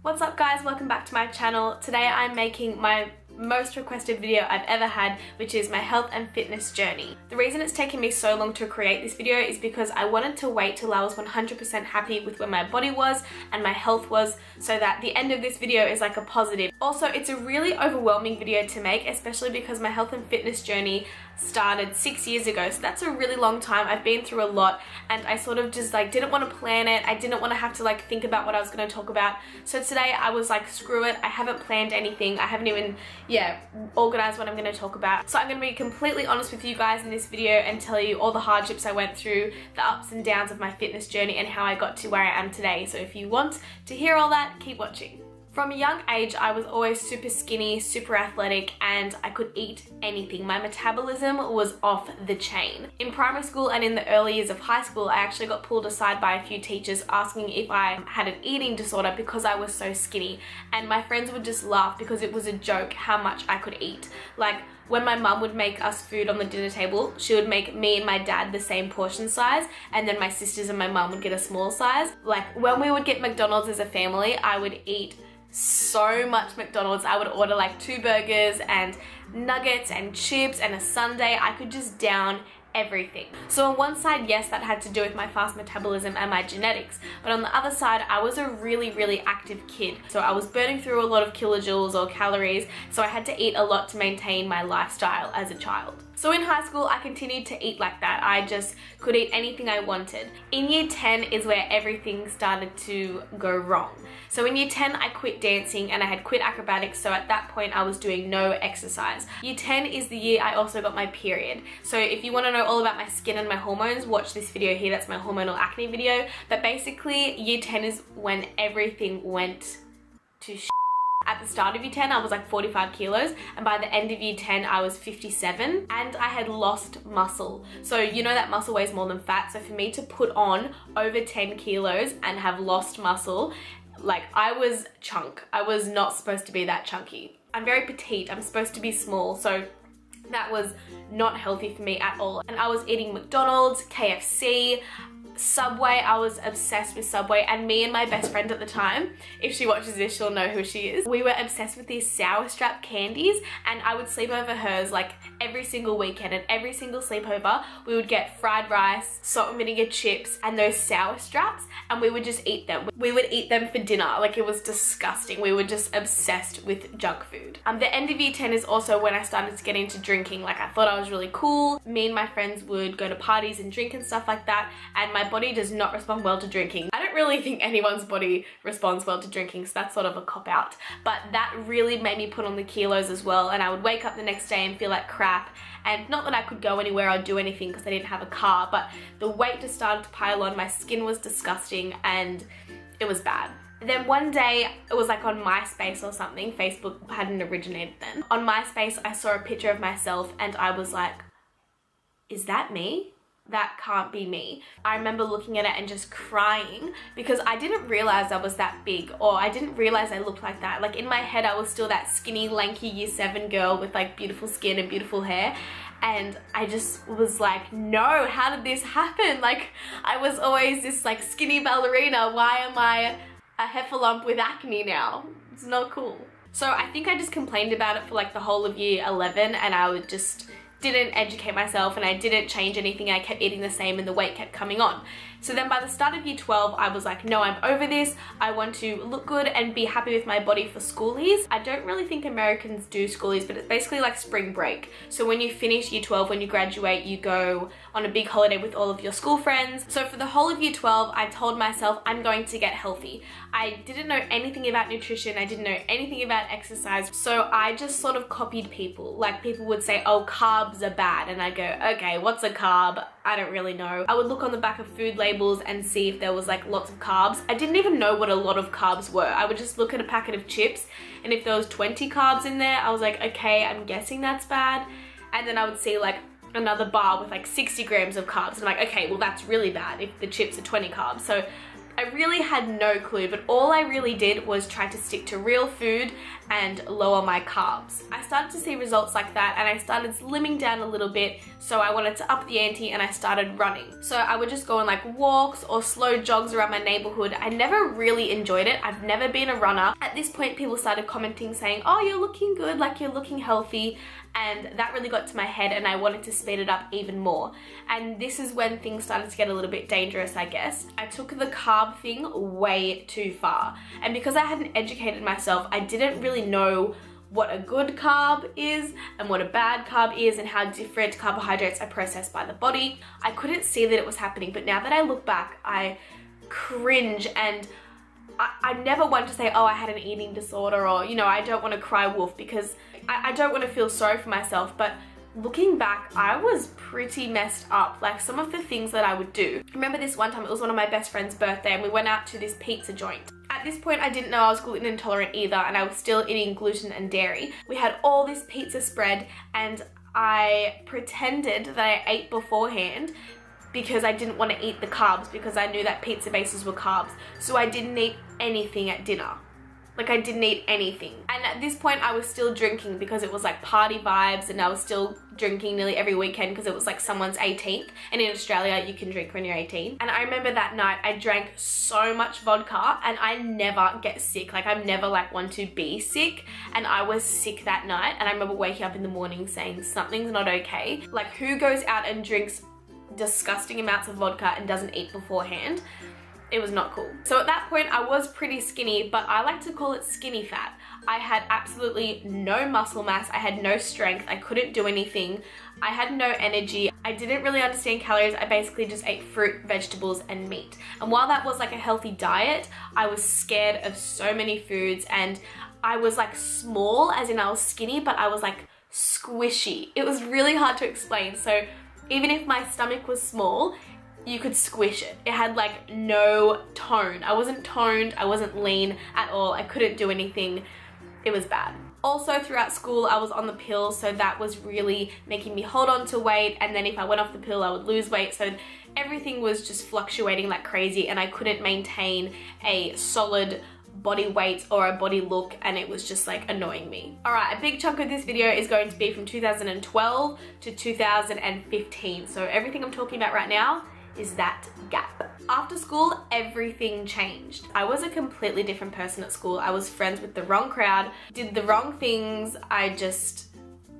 What's up guys, welcome back to my channel. Today I'm making my most requested video I've ever had, which is my health and fitness journey. The reason it's taken me so long to create this video is because I wanted to wait till I was 100% happy with where my body was and my health was, so that the end of this video is like a positive. Also, it's a really overwhelming video to make, especially because my health and fitness journey started 6 years ago, so that's a really long time. I've been through a lot and I sort of just like didn't want to plan it. I didn't want to have to like think about what I was going to talk about. So today I was like, screw it, I haven't planned anything. I haven't even organized what I'm going to talk about. So I'm going to be completely honest with you guys in this video and tell you all the hardships I went through, the ups and downs of my fitness journey, and how I got to where I am today. So if you want to hear all that, keep watching. From a young age, I was always super skinny, super athletic, and I could eat anything. My metabolism was off the chain. In primary school and in the early years of high school, I actually got pulled aside by a few teachers asking if I had an eating disorder because I was so skinny. And my friends would just laugh because it was a joke how much I could eat. Like, when my mum would make us food on the dinner table, she would make me and my dad the same portion size, and then my sisters and my mum would get a small size. Like, when we would get McDonald's as a family, I would eat so much McDonald's. I would order like 2 burgers and nuggets and chips and a sundae. I could just down everything. So on one side, yes, that had to do with my fast metabolism and my genetics, but on the other side, I was a really active kid. So I was burning through a lot of kilojoules or calories, so I had to eat a lot to maintain my lifestyle as a child. So in high school, I continued to eat like that. I just could eat anything I wanted. In year 10 is where everything started to go wrong. So in year 10, I quit dancing and I had quit acrobatics, so at that point I was doing no exercise. Year 10 is the year I also got my period. So if you want to know all about my skin and my hormones, watch this video here. That's my hormonal acne video. But basically, year 10 is when everything went to shit. At the start of year 10, I was like 45 kilos, and by the end of year 10, I was 57, and I had lost muscle. So you know that muscle weighs more than fat, so for me to put on over 10 kilos and have lost muscle, like, I was chunk. I was not supposed to be that chunky. I'm very petite, I'm supposed to be small, so that was not healthy for me at all. And I was eating McDonald's, KFC, Subway. I was obsessed with Subway, and me and my best friend at the time, if she watches this, she'll know who she is. We were obsessed with these sour strap candies, and I would sleep over hers like every single weekend, and every single sleepover we would get fried rice, salt and vinegar chips, and those sour straps, and we would just eat them. We would eat them for dinner. Like, it was disgusting. We were just obsessed with junk food. The end of year 10 is also when I started to get into drinking. Like, I thought I was really cool. Me and my friends would go to parties and drink and stuff like that, and my body does not respond well to drinking. I don't really think anyone's body responds well to drinking, so that's sort of a cop-out. But that really made me put on the kilos as well, and I would wake up the next day and feel like crap. And not that I could go anywhere or do anything because I didn't have a car, but the weight just started to pile on. My skin was disgusting and it was bad. Then one day, it was like on MySpace or something. Facebook hadn't originated then. On MySpace, I saw a picture of myself and I was like, is that me? That can't be me. I remember looking at it and just crying because I didn't realize I was that big, or I didn't realize I looked like that. Like, in my head, I was still that skinny, lanky year 7 girl with like beautiful skin and beautiful hair. And I just was like, no, how did this happen? Like, I was always this like skinny ballerina. Why am I a heffalump with acne now? It's not cool. So I think I just complained about it for like the whole of year 11, and I would just didn't educate myself and I didn't change anything. I kept eating the same and the weight kept coming on. So then by the start of year 12, I was like, no, I'm over this. I want to look good and be happy with my body for schoolies. I don't really think Americans do schoolies, but it's basically like spring break. So when you finish year 12, when you graduate, you go on a big holiday with all of your school friends. So for the whole of year 12, I told myself I'm going to get healthy. I didn't know anything about nutrition. I didn't know anything about exercise. So I just sort of copied people. Like, people would say, oh, carbs are bad. And I go, okay, what's a carb? I don't really know. I would look on the back of food labels and see if there was like lots of carbs. I didn't even know what a lot of carbs were. I would just look at a packet of chips, and if there was 20 carbs in there, I was like, okay, I'm guessing that's bad. And then I would see like another bar with like 60 grams of carbs, and I'm like, okay, well, that's really bad if the chips are 20 carbs. So I really had no clue, but all I really did was try to stick to real food and lower my carbs. I started to see results like that, and I started slimming down a little bit, so I wanted to up the ante and I started running. So I would just go on like walks or slow jogs around my neighborhood. I never really enjoyed it. I've never been a runner. At this point, people started commenting saying, oh, you're looking good, like you're looking healthy. And that really got to my head, and I wanted to speed it up even more. And this is when things started to get a little bit dangerous, I guess. I took the carb thing way too far. And because I hadn't educated myself, I didn't really know what a good carb is and what a bad carb is and how different carbohydrates are processed by the body. I couldn't see that it was happening, but now that I look back, I cringe, and I never want to say, oh, I had an eating disorder, or, you know, I don't want to cry wolf, because I don't want to feel sorry for myself. But looking back, I was pretty messed up. Like, some of the things that I would do. I remember this one time, it was one of my best friend's birthday, and we went out to this pizza joint. At this point, I didn't know I was gluten intolerant either, and I was still eating gluten and dairy. We had all this pizza spread, and I pretended that I ate beforehand because I didn't want to eat the carbs, because I knew that pizza bases were carbs. So I didn't eat anything at dinner. Like, I didn't eat anything. And at this point, I was still drinking because it was like party vibes, and I was still drinking nearly every weekend because it was like someone's 18th. And in Australia, you can drink when you're 18. And I remember that night, I drank so much vodka, and I never get sick. Like, I'm never like one to be sick. And I was sick that night. And I remember waking up in the morning saying, something's not okay. Like, who goes out and drinks disgusting amounts of vodka and doesn't eat beforehand? It was not cool. So at that point, I was pretty skinny, but I like to call it skinny fat. I had absolutely no muscle mass. I had no strength. I couldn't do anything. I had no energy. I didn't really understand calories. I basically just ate fruit, vegetables, and meat. And while that was like a healthy diet, I was scared of so many foods, and I was like small, as in I was skinny, but I was like squishy. It was really hard to explain. So even if my stomach was small, you could squish it. It had like no tone. I wasn't toned, I wasn't lean at all. I couldn't do anything. It was bad. Also, throughout school, I was on the pill, so that was really making me hold on to weight, and then if I went off the pill, I would lose weight. So everything was just fluctuating like crazy, and I couldn't maintain a solid body weight or a body look, and it was just like annoying me. All right, a big chunk of this video is going to be from 2012 to 2015. So everything I'm talking about right now is that gap. After school, everything changed. I was a completely different person at school. I was friends with the wrong crowd, did the wrong things. I just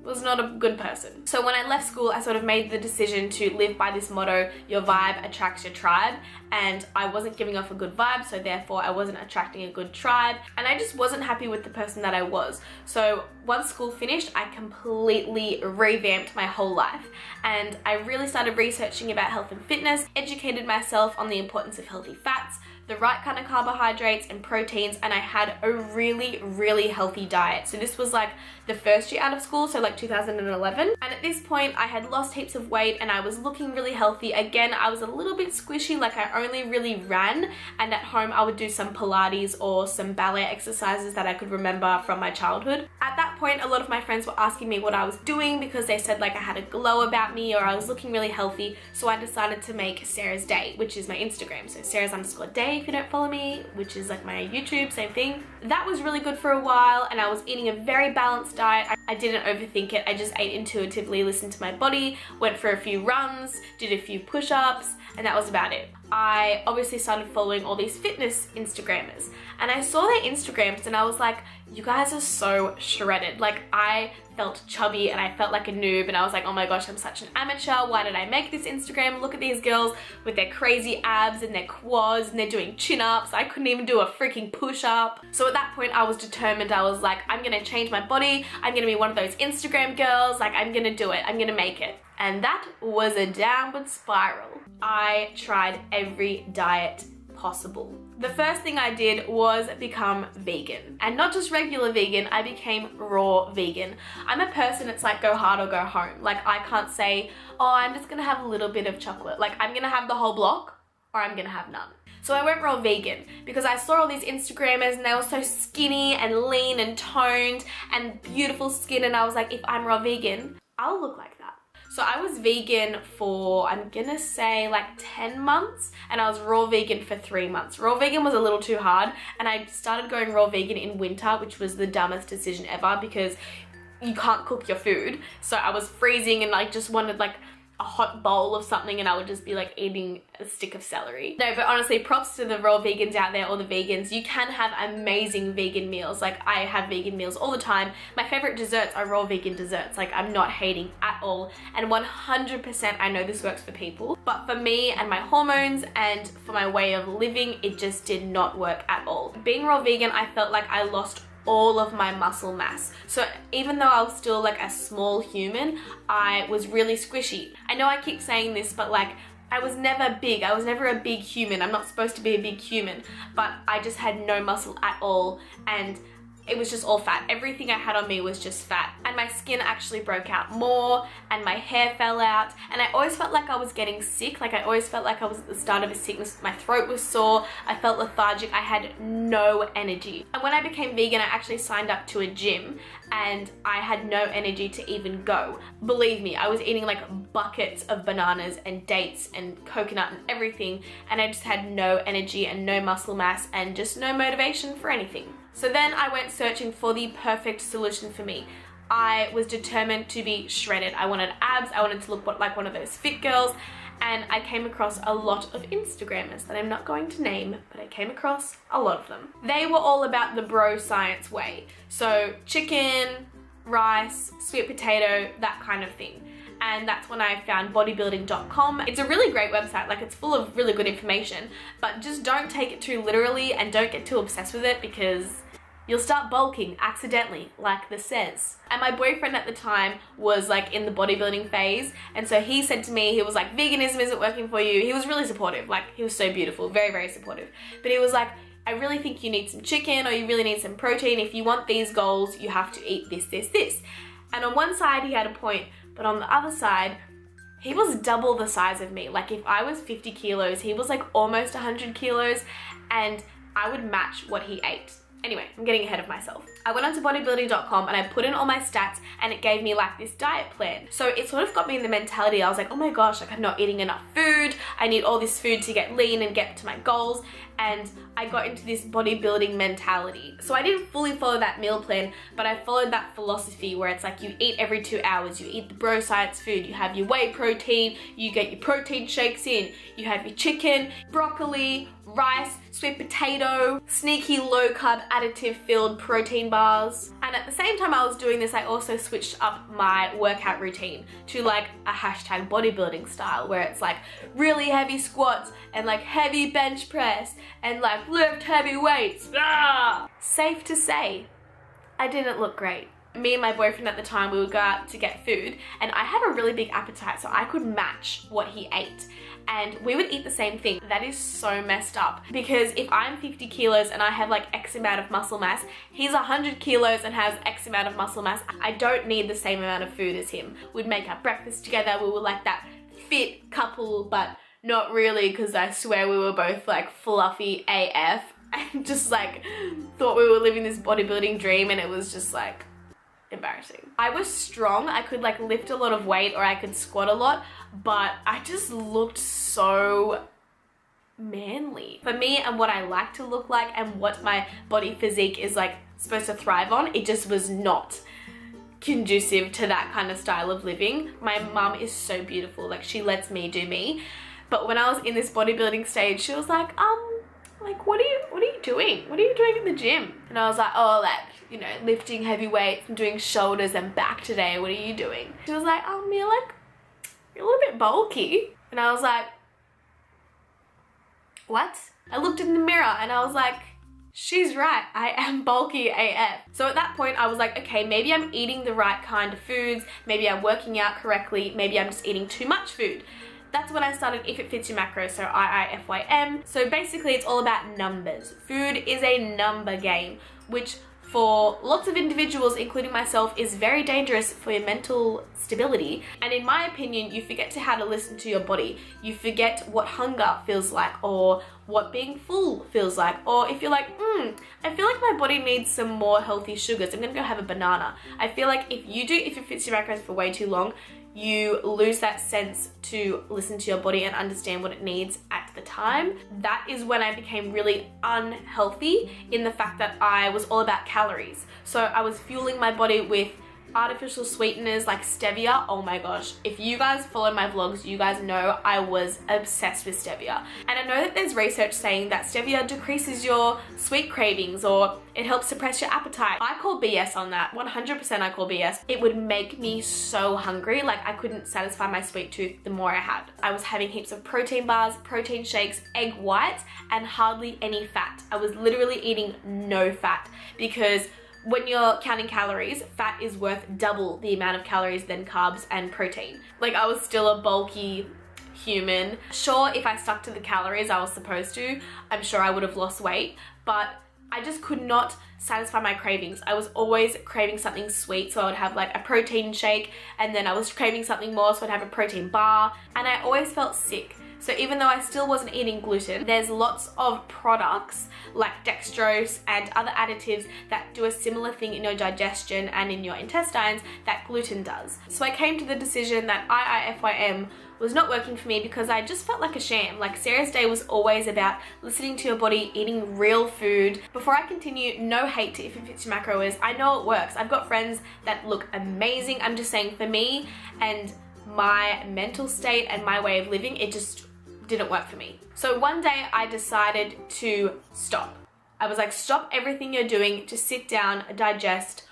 was not a good person. So when I left school, I sort of made the decision to live by this motto, your vibe attracts your tribe, and I wasn't giving off a good vibe, so therefore I wasn't attracting a good tribe, and I just wasn't happy with the person that I was. So once school finished, I completely revamped my whole life, and I really started researching about health and fitness, educated myself on the importance of healthy fats, the right kind of carbohydrates and proteins, and I had a really, really healthy diet. So this was like the first year out of school, so like 2011. And at this point, I had lost heaps of weight and I was looking really healthy. Again, I was a little bit squishy, like I only really ran, and at home I would do some Pilates or some ballet exercises that I could remember from my childhood. At that point, a lot of my friends were asking me what I was doing because they said like I had a glow about me or I was looking really healthy. So I decided to make Sarah's Day, which is my Instagram. So Sarah's_day if you don't follow me, which is like my YouTube, same thing. That was really good for a while, and I was eating a very balanced diet. I didn't overthink it. I just ate intuitively, listened to my body, went for a few runs, did a few push-ups, and that was about it. I obviously started following all these fitness Instagrammers, and I saw their Instagrams and I was like, you guys are so shredded. Like, I felt chubby and I felt like a noob, and I was like, oh my gosh, I'm such an amateur. Why did I make this Instagram? Look at these girls with their crazy abs and their quads, and they're doing chin-ups. I couldn't even do a freaking push-up. So at that point, I was determined. I was like, I'm gonna change my body. I'm gonna be one of those Instagram girls. Like, I'm gonna do it. I'm gonna make it. And that was a downward spiral. I tried every diet possible. The first thing I did was become vegan, and not just regular vegan. I became raw vegan. I'm a person, it's like go hard or go home. Like, I can't say, oh, I'm just gonna have a little bit of chocolate. Like, I'm gonna have the whole block or I'm gonna have none. So I went raw vegan because I saw all these Instagrammers and they were so skinny and lean and toned and beautiful skin, and I was like, if I'm raw vegan, I'll look like that. So I was vegan for, I'm gonna say like 10 months, and I was raw vegan for 3 months. Raw vegan was a little too hard, and I started going raw vegan in winter, which was the dumbest decision ever because you can't cook your food. So I was freezing and I just wanted like a hot bowl of something, and I would just be like eating a stick of celery. No, but honestly, props to the raw vegans out there, or the vegans. You can have amazing vegan meals. Like, I have vegan meals all the time. My favorite desserts are raw vegan desserts. Like, I'm not hating at all. And 100% I know this works for people. But for me and my hormones and for my way of living, it just did not work at all. Being raw vegan, I felt like I lost all of my muscle mass. So even though I was still like a small human, I was really squishy. I know I keep saying this, but like, I was never big. I was never a big human. I'm not supposed to be a big human, but I just had no muscle at all, and it was just all fat. Everything I had on me was just fat, and my skin actually broke out more, and my hair fell out, and I always felt like I was getting sick. Like, I always felt like I was at the start of a sickness. My throat was sore, I felt lethargic, I had no energy. And when I became vegan, I actually signed up to a gym, and I had no energy to even go. Believe me, I was eating like buckets of bananas and dates and coconut and everything, and I just had no energy and no muscle mass and just no motivation for anything. So then I went searching for the perfect solution for me. I was determined to be shredded. I wanted abs, I wanted to look like one of those fit girls, and I came across a lot of Instagrammers that I'm not going to name, but I came across a lot of them. They were all about the bro science way. So chicken, rice, sweet potato, that kind of thing. And that's when I found bodybuilding.com. It's a really great website, like, it's full of really good information, but just don't take it too literally and don't get too obsessed with it, because you'll start bulking accidentally, like this says. And my boyfriend at the time was like in the bodybuilding phase, and so he said to me, he was like, veganism isn't working for you. He was really supportive, like, he was so beautiful, very, very supportive. But he was like, I really think you need some chicken, or you really need some protein. If you want these goals, you have to eat this, this, this. And on one side he had a point, but on the other side, he was double the size of me. Like, if I was 50 kilos, he was like almost 100 kilos, and I would match what he ate. Anyway, I'm getting ahead of myself. I went onto bodybuilding.com and I put in all my stats, and it gave me like this diet plan. So it sort of got me in the mentality. I was like, oh my gosh, like, I'm not eating enough food. I need all this food to get lean and get to my goals. And I got into this bodybuilding mentality. So I didn't fully follow that meal plan, but I followed that philosophy where it's like, you eat every 2 hours, you eat the bro science food, you have your whey protein, you get your protein shakes in, you have your chicken, broccoli, rice, sweet potato, sneaky low carb additive filled protein bars. And at the same time I was doing this, I also switched up my workout routine to like a hashtag bodybuilding style, where it's like really heavy squats and like heavy bench press and like lift heavy weights. Ah! Safe to say, I didn't look great. Me and my boyfriend at the time, we would go out to get food, and I had a really big appetite, so I could match what he ate, and we would eat the same thing. That is so messed up, because if I'm 50 kilos and I have like X amount of muscle mass, he's 100 kilos and has X amount of muscle mass. I don't need the same amount of food as him. We'd make our breakfast together. We were like that fit couple, but not really, because I swear we were both like fluffy AF and just like thought we were living this bodybuilding dream, and it was just like embarrassing. I was strong, I could like lift a lot of weight, or I could squat a lot, but I just looked so manly. For me and what I like to look like and what my body physique is like supposed to thrive on, it just was not conducive to that kind of style of living. My mum is so beautiful, like, she lets me do me, but when I was in this bodybuilding stage, she was like, what are you doing? What are you doing at the gym? And I was like, oh, like, you know, lifting heavy weights and doing shoulders and back today. What are you doing? She was like, you're a little bit bulky. And I was like, what? I looked in the mirror and I was like, she's right, I am bulky AF. So at that point I was like, okay, maybe I'm eating the right kind of foods, maybe I'm working out correctly, maybe I'm just eating too much food. That's when I started If It Fits Your Macros, so IIFYM. So basically it's all about numbers. Food is a number game, which for lots of individuals, including myself, is very dangerous for your mental stability. And in my opinion, you forget how to listen to your body. You forget what hunger feels like, or what being full feels like, or if you're like, I feel like my body needs some more healthy sugars, I'm gonna go have a banana. I feel like if It Fits Your Macros for way too long, you lose that sense to listen to your body and understand what it needs at the time. That is when I became really unhealthy in the fact that I was all about calories. So I was fueling my body with artificial sweeteners like stevia. Oh my gosh, if you guys follow my vlogs, you guys know I was obsessed with stevia. And I know that there's research saying that stevia decreases your sweet cravings or it helps suppress your appetite. I call BS on that. 100% I call BS. It would make me so hungry. Like I couldn't satisfy my sweet tooth the more I had. I was having heaps of protein bars, protein shakes, egg whites, and hardly any fat. I was literally eating no fat because when you're counting calories, fat is worth double the amount of calories than carbs and protein. Like I was still a bulky human. Sure, if I stuck to the calories I was supposed to, I'm sure I would have lost weight, but I just could not satisfy my cravings. I was always craving something sweet, so I would have like a protein shake, and then I was craving something more, so I'd have a protein bar, and I always felt sick. So even though I still wasn't eating gluten, there's lots of products like dextrose and other additives that do a similar thing in your digestion and in your intestines that gluten does. So I came to the decision that IIFYM was not working for me because I just felt like a sham. Like Sarah's Day was always about listening to your body, eating real food. Before I continue, no hate to If It Fits Your Macro is, I know it works. I've got friends that look amazing. I'm just saying for me and my mental state and my way of living, it just didn't work for me. So one day I decided to stop. I was like, stop everything you're doing, just sit down, digest.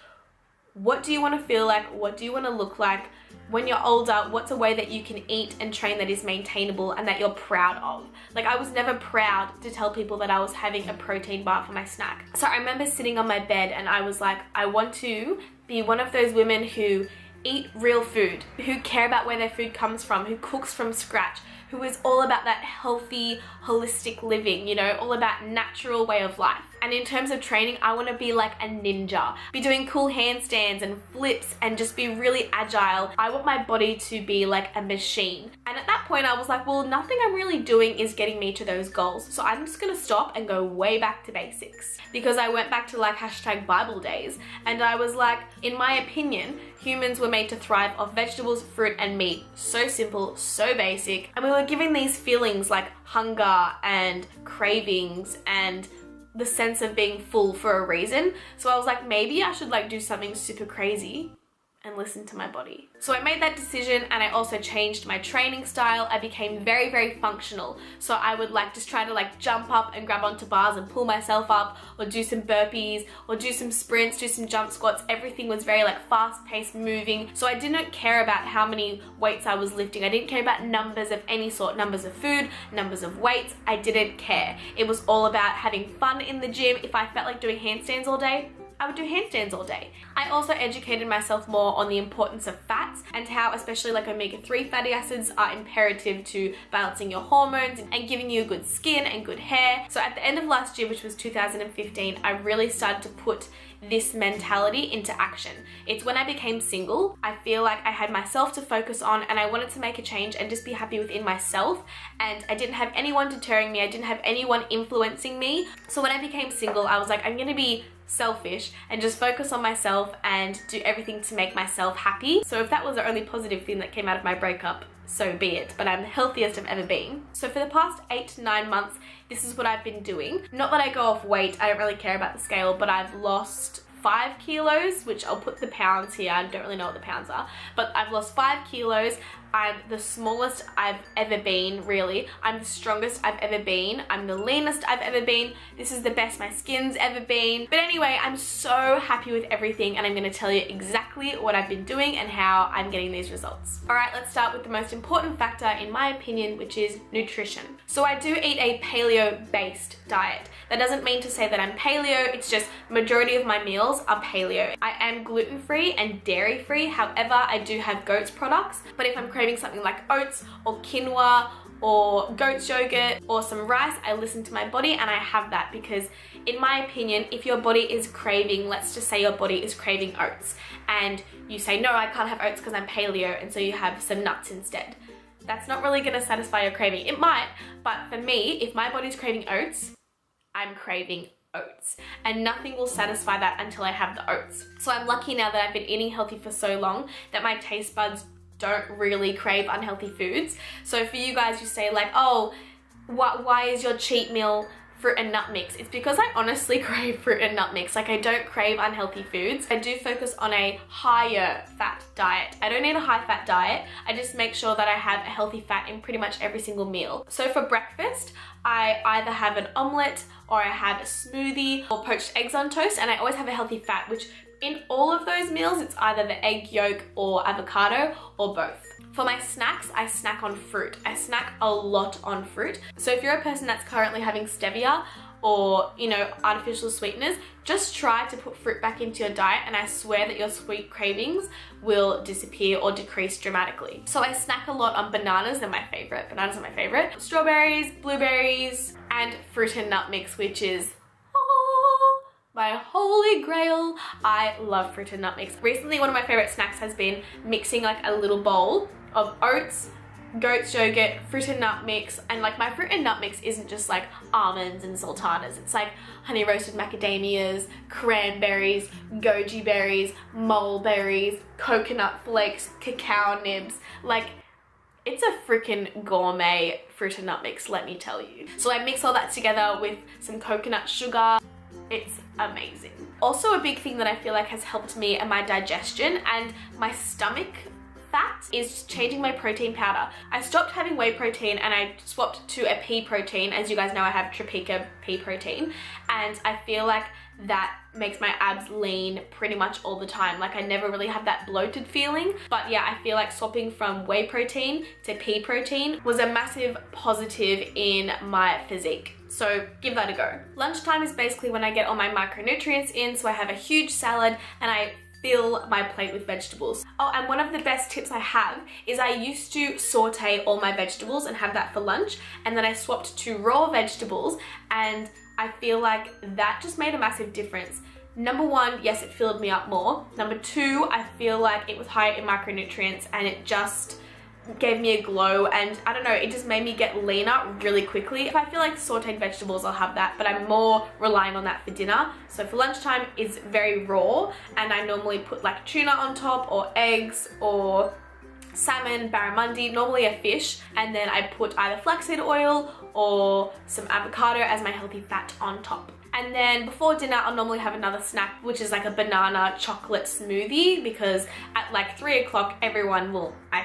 What do you want to feel like? What do you want to look like? When you're older, what's a way that you can eat and train that is maintainable and that you're proud of? Like I was never proud to tell people that I was having a protein bar for my snack. So I remember sitting on my bed and I was like, I want to be one of those women who eat real food, who care about where their food comes from, who cooks from scratch, who is all about that healthy, holistic living, you know, all about natural way of life. And in terms of training, I want to be like a ninja, be doing cool handstands and flips and just be really agile. I want my body to be like a machine. And at that point I was like, well, nothing I'm really doing is getting me to those goals. So I'm just gonna stop and go way back to basics. Because I went back to like #Bible days and I was like, in my opinion, humans were made to thrive off vegetables, fruit, and meat. So simple, so basic. And we were given these feelings like hunger and cravings and the sense of being full for a reason. So I was like, maybe I should like do something super crazy and listen to my body. So I made that decision and I also changed my training style. I became very, very functional. So I would like just try to like jump up and grab onto bars and pull myself up, or do some burpees, or do some sprints, do some jump squats. Everything was very like fast paced, moving. So I didn't care about how many weights I was lifting. I didn't care about numbers of any sort, numbers of food, numbers of weights. I didn't care. It was all about having fun in the gym. If I felt like doing handstands all day, I would do handstands all day. I also educated myself more on the importance of fats and how especially like omega-3 fatty acids are imperative to balancing your hormones and giving you good skin and good hair. So at the end of last year, which was 2015, I really started to put this mentality into action. It's when I became single, I feel like I had myself to focus on and I wanted to make a change and just be happy within myself, and I didn't have anyone deterring me, I didn't have anyone influencing me. So when I became single, I was like, I'm gonna be selfish and just focus on myself and do everything to make myself happy. So if that was the only positive thing that came out of my breakup, so be it, but I'm the healthiest I've ever been. So for the past 8 to 9 months, this is what I've been doing. Not that I go off weight, I don't really care about the scale, but I've lost 5 kilos, which I'll put the pounds here, I don't really know what the pounds are, but I've lost 5 kilos. I'm the smallest I've ever been, really. I'm the strongest I've ever been. I'm the leanest I've ever been. This is the best my skin's ever been. But anyway, I'm so happy with everything and I'm gonna tell you exactly what I've been doing and how I'm getting these results. All right, let's start with the most important factor in my opinion, which is nutrition. So I do eat a paleo-based diet. That doesn't mean to say that I'm paleo, it's just majority of my meals are paleo. I am gluten-free and dairy-free, however, I do have goat's products, but if I'm craving something like oats or quinoa or goat's yogurt or some rice, I listen to my body and I have that, because in my opinion, if your body is craving, let's just say your body is craving oats and you say, no, I can't have oats because I'm paleo, and so you have some nuts instead. That's not really gonna satisfy your craving. It might, but for me, if my body's craving oats, I'm craving oats, and nothing will satisfy that until I have the oats. So I'm lucky now that I've been eating healthy for so long that my taste buds don't really crave unhealthy foods. So for you guys, you say like, oh, why is your cheat meal fruit and nut mix? It's because I honestly crave fruit and nut mix. Like, I don't crave unhealthy foods. I do focus on a higher fat diet. I don't need a high fat diet. I just make sure that I have a healthy fat in pretty much every single meal. So for breakfast, I either have an omelette or I have a smoothie or poached eggs on toast, and I always have a healthy fat, which in all of those meals, it's either the egg yolk or avocado or both. For my snacks, I snack on fruit. I snack a lot on fruit. So if you're a person that's currently having stevia or, you know, artificial sweeteners, just try to put fruit back into your diet, and I swear that your sweet cravings will disappear or decrease dramatically. So I snack a lot on bananas. They're my favorite. Bananas are my favorite. Strawberries, blueberries, and fruit and nut mix, which is my holy grail. I love fruit and nut mix. Recently, one of my favorite snacks has been mixing like a little bowl of oats, goat's yogurt, fruit and nut mix, and like my fruit and nut mix isn't just like almonds and sultanas. It's like honey roasted macadamias, cranberries, goji berries, mulberries, coconut flakes, cacao nibs. Like, it's a freaking gourmet fruit and nut mix, let me tell you. So I mix all that together with some coconut sugar. It's amazing. Also, a big thing that I feel like has helped me and my digestion and my stomach fat is changing my protein powder. I stopped having whey protein and I swapped to a pea protein. As you guys know, I have Tropica pea protein, and I feel like that makes my abs lean pretty much all the time. Like, I never really have that bloated feeling. But yeah, I feel like swapping from whey protein to pea protein was a massive positive in my physique. So give that a go. Lunchtime is basically when I get all my micronutrients in. So I have a huge salad and I fill my plate with vegetables. Oh, and one of the best tips I have is I used to saute all my vegetables and have that for lunch, and then I swapped to raw vegetables, and I feel like that just made a massive difference. Number one, yes, it filled me up more. Number two, I feel like it was higher in micronutrients and it just gave me a glow, and I don't know, it just made me get leaner really quickly. If I feel like sauteed vegetables, I'll have that, but I'm more relying on that for dinner. So for lunchtime, it's very raw, and I normally put like tuna on top or eggs or salmon, barramundi, normally a fish, and then I put either flaxseed oil or some avocado as my healthy fat on top. And then before dinner, I'll normally have another snack, which is like a banana chocolate smoothie, because at like 3 o'clock, I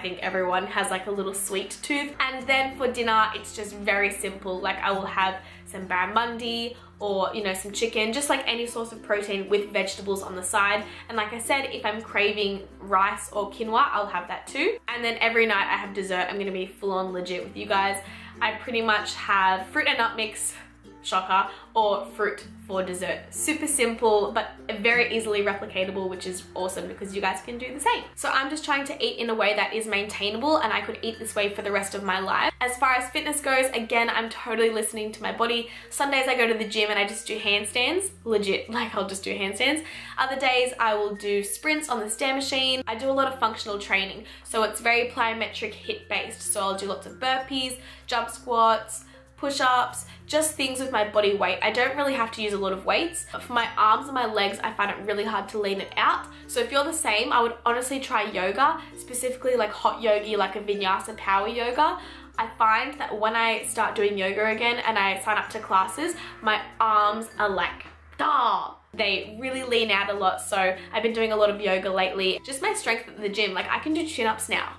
think everyone has like a little sweet tooth. And then for dinner, it's just very simple. Like, I will have some barramundi or, you know, some chicken, just like any source of protein with vegetables on the side. And like I said, if I'm craving rice or quinoa, I'll have that too. And then every night I have dessert. I'm gonna be full on legit with you guys. I pretty much have fruit and nut mix, shocker, or fruit for dessert. Super simple, but very easily replicatable, which is awesome because you guys can do the same. So I'm just trying to eat in a way that is maintainable, and I could eat this way for the rest of my life. As far as fitness goes, again, I'm totally listening to my body. Some days I go to the gym and I just do handstands, legit, like I'll just do handstands. Other days I will do sprints on the stair machine. I do a lot of functional training, so it's very plyometric HIIT based. So I'll do lots of burpees, jump squats, push-ups, just things with my body weight. I don't really have to use a lot of weights. But for my arms and my legs, I find it really hard to lean it out. So if you're the same, I would honestly try yoga, specifically like hot yogi, like a vinyasa power yoga. I find that when I start doing yoga again and I sign up to classes, my arms are like, they really lean out a lot. So I've been doing a lot of yoga lately. Just my strength at the gym, like I can do chin-ups now.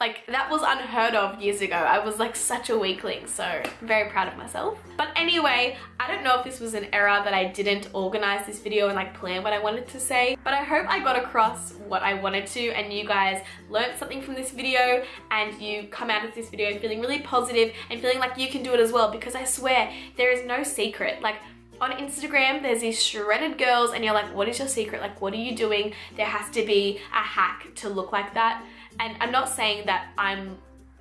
Like, that was unheard of years ago. I was like such a weakling, so I'm very proud of myself. But anyway, I don't know if this was an error that I didn't organize this video and like plan what I wanted to say, but I hope I got across what I wanted to and you guys learned something from this video and you come out of this video feeling really positive and feeling like you can do it as well, because I swear there is no secret. Like, on Instagram, there's these shredded girls and you're like, what is your secret? Like, what are you doing? There has to be a hack to look like that. And I'm not saying that I'm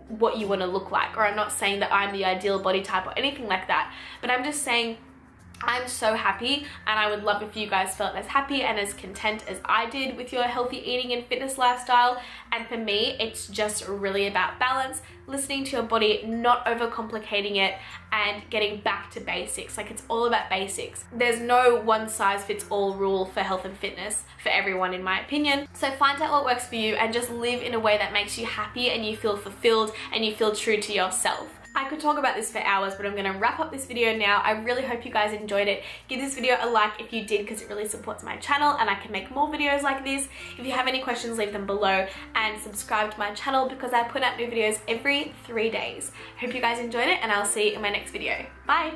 what you want to look like, or I'm not saying that I'm the ideal body type or anything like that, but I'm just saying I'm so happy, and I would love if you guys felt as happy and as content as I did with your healthy eating and fitness lifestyle. And for me, it's just really about balance, listening to your body, not overcomplicating it, and getting back to basics. Like, it's all about basics. There's no one size fits all rule for health and fitness for everyone, in my opinion. So find out what works for you and just live in a way that makes you happy and you feel fulfilled and you feel true to yourself. I could talk about this for hours, but I'm going to wrap up this video now. I really hope you guys enjoyed it. Give this video a like if you did, because it really supports my channel and I can make more videos like this. If you have any questions, leave them below, and subscribe to my channel because I put out new videos every 3 days. Hope you guys enjoyed it, and I'll see you in my next video. Bye!